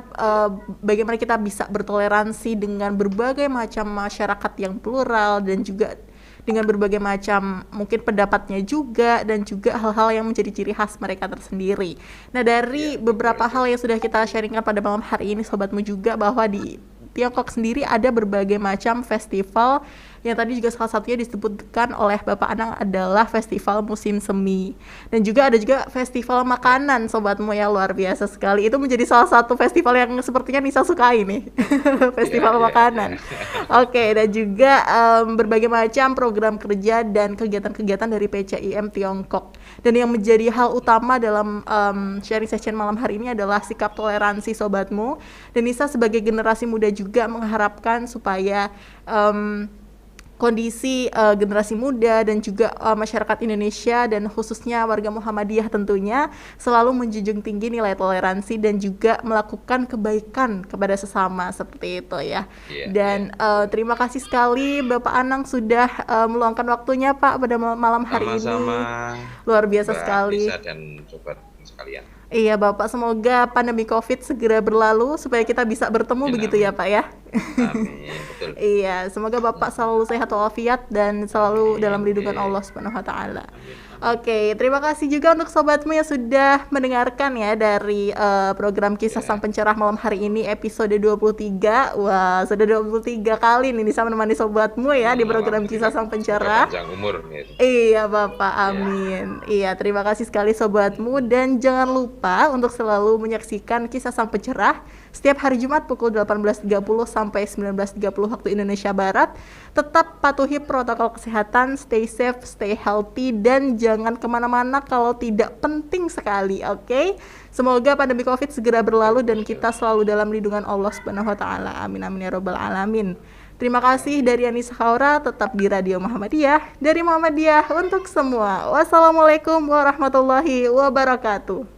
bagaimana kita bisa bertoleransi dengan berbagai macam masyarakat yang plural dan juga dengan berbagai macam mungkin pendapatnya juga, dan juga hal-hal yang menjadi ciri khas mereka tersendiri. Nah, dari beberapa hal yang sudah kita sharingkan pada malam hari ini sobatmu juga, bahwa di Tiongkok sendiri ada berbagai macam festival yang tadi juga salah satunya disebutkan oleh Bapak Anang adalah festival musim semi, dan juga ada juga festival makanan sobatmu ya, luar biasa sekali. Itu menjadi salah satu festival yang sepertinya Nisa sukai nih. Festival makanan. Oke, dan juga berbagai macam program kerja dan kegiatan-kegiatan dari PCIM Tiongkok. Dan yang menjadi hal utama dalam sharing session malam hari ini adalah sikap toleransi sobatmu. Dan Nisa sebagai generasi muda juga mengharapkan supaya kondisi generasi muda dan juga masyarakat Indonesia dan khususnya warga Muhammadiyah tentunya selalu menjunjung tinggi nilai toleransi dan juga melakukan kebaikan kepada sesama, seperti itu ya. Dan terima kasih sekali Bapak Anang sudah meluangkan waktunya Pak pada malam hari Sama-sama, ini. Luar biasa Mbak sekali. Nisa dan sobat sekalian. Iya Bapak, semoga pandemi COVID segera berlalu supaya kita bisa bertemu begitu ya Pak ya. Amin, betul. Iya, semoga Bapak selalu sehat walafiat dan selalu dalam lindungan Allah Subhanahu wa taala. Oke, terima kasih juga untuk sobatmu yang sudah mendengarkan ya dari program Kisah Sang Pencerah malam hari ini episode 23. Wah, sudah 23 kali nih Nisa menemani sobatmu ya di program Kisah Sang Pencerah. Panjang umur gitu. Iya Bapak, amin. Iya, terima kasih sekali sobatmu, dan jangan lupa untuk selalu menyaksikan Kisah Sang Pencerah setiap hari Jumat pukul 18.30 sampai 19.30 waktu Indonesia Barat. Tetap patuhi protokol kesehatan, stay safe, stay healthy, dan jangan kemana-mana kalau tidak penting sekali, oke? Semoga pandemi COVID segera berlalu dan kita selalu dalam lindungan Allah Subhanahu wa taala. Amin amin ya rabbal alamin. Terima kasih dari Anissa Haura, tetap di Radio Muhammadiyah, dari Muhammadiyah untuk semua. Wassalamualaikum warahmatullahi wabarakatuh.